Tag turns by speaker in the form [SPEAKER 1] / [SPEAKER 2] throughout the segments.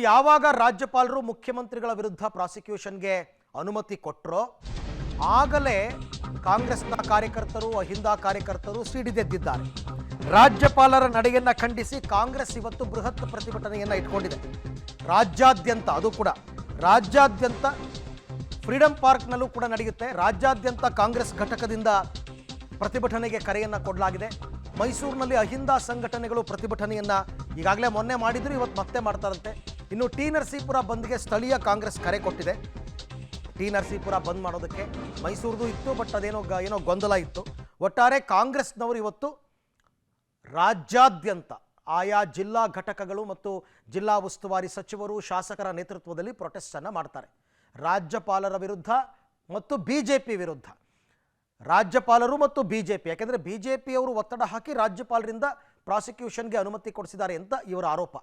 [SPEAKER 1] ಯಾವಾಗ ರಾಜ್ಯಪಾಲರು ಮುಖ್ಯಮಂತ್ರಿಗಳ ವಿರುದ್ಧ ಪ್ರಾಸಿಕ್ಯೂಷನ್ಗೆ ಅನುಮತಿ ಕೊಟ್ಟರೋ ಆಗಲೇ ಕಾಂಗ್ರೆಸ್ನ ಕಾರ್ಯಕರ್ತರು ಅಹಿಂದ ಕಾರ್ಯಕರ್ತರು ಸಿಡಿದೆದ್ದಿದ್ದಾರೆ. ರಾಜ್ಯಪಾಲರ ನಡೆಯನ್ನ ಖಂಡಿಸಿ ಕಾಂಗ್ರೆಸ್ ಇವತ್ತು ಬೃಹತ್ ಪ್ರತಿಭಟನೆಯನ್ನ ಇಟ್ಕೊಂಡಿದೆ. ರಾಜ್ಯಾದ್ಯಂತ, ಅದು ಕೂಡ ರಾಜ್ಯಾದ್ಯಂತ ಫ್ರೀಡಂ ಪಾರ್ಕ್ನಲ್ಲೂ ಕೂಡ ನಡೆಯುತ್ತೆ. ರಾಜ್ಯಾದ್ಯಂತ ಕಾಂಗ್ರೆಸ್ ಘಟಕದಿಂದ ಪ್ರತಿಭಟನೆಗೆ ಕರೆಯನ್ನ ಕೊಡಲಾಗಿದೆ. ಮೈಸೂರಿನಲ್ಲಿ ಅಹಿಂದ ಸಂಘಟನೆಗಳು ಪ್ರತಿಭಟನೆಯನ್ನ ಈಗಾಗಲೇ ಮೊನ್ನೆ ಮಾಡಿದ್ರು, ಇವತ್ತು ಮತ್ತೆ ಮಾಡ್ತಾರಂತೆ. ಇನ್ನು ಟಿ ನರಸೀಪುರ ಬಂದ್ಗೆ ಸ್ಥಳೀಯ ಕಾಂಗ್ರೆಸ್ ಕರೆ ಕೊಟ್ಟಿದೆ. ಟಿ ನರಸೀಪುರ ಬಂದ್ ಮಾಡೋದಕ್ಕೆ ಮೈಸೂರದು ಇತ್ತು, ಬಟ್ ಏನೋ ಗೊಂದಲ ಇತ್ತು. ಒಟ್ಟಾರೆ ಕಾಂಗ್ರೆಸ್ನವರು ಇವತ್ತು ರಾಜ್ಯಾದ್ಯಂತ ಆಯಾ ಜಿಲ್ಲಾ ಘಟಕಗಳು ಮತ್ತು ಜಿಲ್ಲಾ ಉಸ್ತುವಾರಿ ಸಚಿವರು, ಶಾಸಕರ ನೇತೃತ್ವದಲ್ಲಿ ಪ್ರೊಟೆಸ್ಟ್ ಅನ್ನು ಮಾಡ್ತಾರೆ. ರಾಜ್ಯಪಾಲರ ವಿರುದ್ಧ ಮತ್ತು ಬಿಜೆಪಿ ವಿರುದ್ಧ. ರಾಜ್ಯಪಾಲರು ಮತ್ತು ಬಿಜೆಪಿ, ಯಾಕೆಂದರೆ ಬಿಜೆಪಿಯವರು ಒತ್ತಡ ಹಾಕಿ ರಾಜ್ಯಪಾಲರಿಂದ ಪ್ರಾಸಿಕ್ಯೂಷನ್ಗೆ ಅನುಮತಿ ಕೊಡಿಸಿದ್ದಾರೆ ಅಂತ ಇವರ ಆರೋಪ.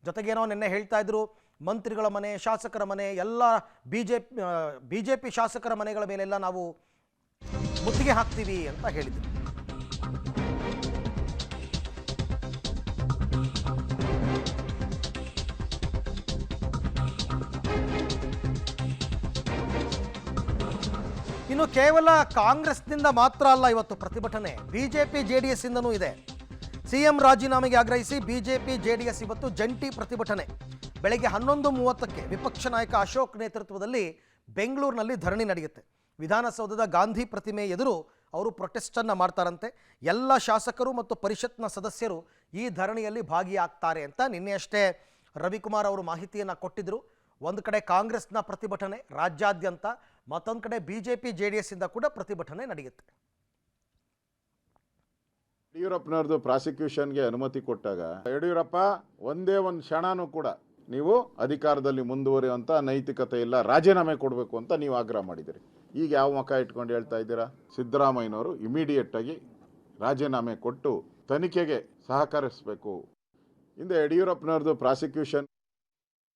[SPEAKER 1] ಜೊತೆಗೇನೋ ನಿನ್ನೆ ಹೇಳ್ತಾ ಇದ್ರು, ಮಂತ್ರಿಗಳ ಮನೆ, ಶಾಸಕರ ಮನೆ ಎಲ್ಲ ಬಿಜೆಪಿ ಶಾಸಕರ ಮನೆಗಳ ಮೇಲೆಲ್ಲ ನಾವು ಮುತ್ತಿಗೆ ಹಾಕ್ತೀವಿ ಅಂತ ಹೇಳಿದ್ರು. ಇನ್ನು ಕೇವಲ ಕಾಂಗ್ರೆಸ್ನಿಂದ ಮಾತ್ರ ಅಲ್ಲ ಇವತ್ತು ಪ್ರತಿಭಟನೆ, ಬಿಜೆಪಿ ಜೆಡಿಎಸ್ ಇಂದನೂ ಇದೆ. ಸಿಎಂ ರಾಜೀನಾಮೆಗೆ ಆಗ್ರಹಿಸಿ ಬಿಜೆಪಿ ಜೆಡಿಎಸ್ ಇವತ್ತು ಜಂಟಿ ಪ್ರತಿಭಟನೆ. ಬೆಳಗ್ಗೆ 11:30ಕ್ಕೆ ವಿಪಕ್ಷ ನಾಯಕ ಅಶೋಕ್ ನೇತೃತ್ವದಲ್ಲಿ ಬೆಂಗಳೂರಿನಲ್ಲಿ ಧರಣಿ ನಡೆಯುತ್ತೆ. ವಿಧಾನಸೌಧದ ಗಾಂಧಿ ಪ್ರತಿಮೆ ಎದುರು ಅವರು ಪ್ರೊಟೆಸ್ಟನ್ನು ಮಾಡ್ತಾರಂತೆ. ಎಲ್ಲ ಶಾಸಕರು ಮತ್ತು ಪರಿಷತ್ನ ಸದಸ್ಯರು ಈ ಧರಣಿಯಲ್ಲಿ ಭಾಗಿಯಾಗ್ತಾರೆ ಅಂತ ನಿನ್ನೆಯಷ್ಟೇ ರವಿಕುಮಾರ್ ಅವರು ಮಾಹಿತಿಯನ್ನು ಕೊಟ್ಟಿದ್ದರು. ಒಂದು ಕಡೆ ಕಾಂಗ್ರೆಸ್ನ ಪ್ರತಿಭಟನೆ ರಾಜ್ಯಾದ್ಯಂತ, ಮತ್ತೊಂದು ಕಡೆ ಬಿಜೆಪಿ ಜೆಡಿಎಸ್ ಇಂದ ಕೂಡ ಪ್ರತಿಭಟನೆ ನಡೆಯುತ್ತೆ.
[SPEAKER 2] ಯಡಿಯೂರಪ್ಪನವ್ರದ್ದು ಪ್ರಾಸಿಕ್ಯೂಷನ್ಗೆ ಅನುಮತಿ ಕೊಟ್ಟಾಗ ಯಡಿಯೂರಪ್ಪ ಒಂದೇ ಒಂದು ಕ್ಷಣನೂ ಕೂಡ ನೀವು ಅಧಿಕಾರದಲ್ಲಿ ಮುಂದುವರಿಯುವಂಥ ನೈತಿಕತೆ ಇಲ್ಲ, ರಾಜೀನಾಮೆ ಕೊಡಬೇಕು ಅಂತ ನೀವು ಆಗ್ರಹ ಮಾಡಿದಿರಿ. ಈಗ ಯಾವ ಮುಖ ಇಟ್ಕೊಂಡು ಹೇಳ್ತಾ ಇದ್ದೀರಾ? ಸಿದ್ದರಾಮಯ್ಯನವರು ಇಮಿಡಿಯೇಟ್ ಆಗಿ ರಾಜೀನಾಮೆ ಕೊಟ್ಟು ತನಿಖೆಗೆ ಸಹಕರಿಸಬೇಕು. ಹಿಂದೆ ಯಡಿಯೂರಪ್ಪನವ್ರದ್ದು ಪ್ರಾಸಿಕ್ಯೂಷನ್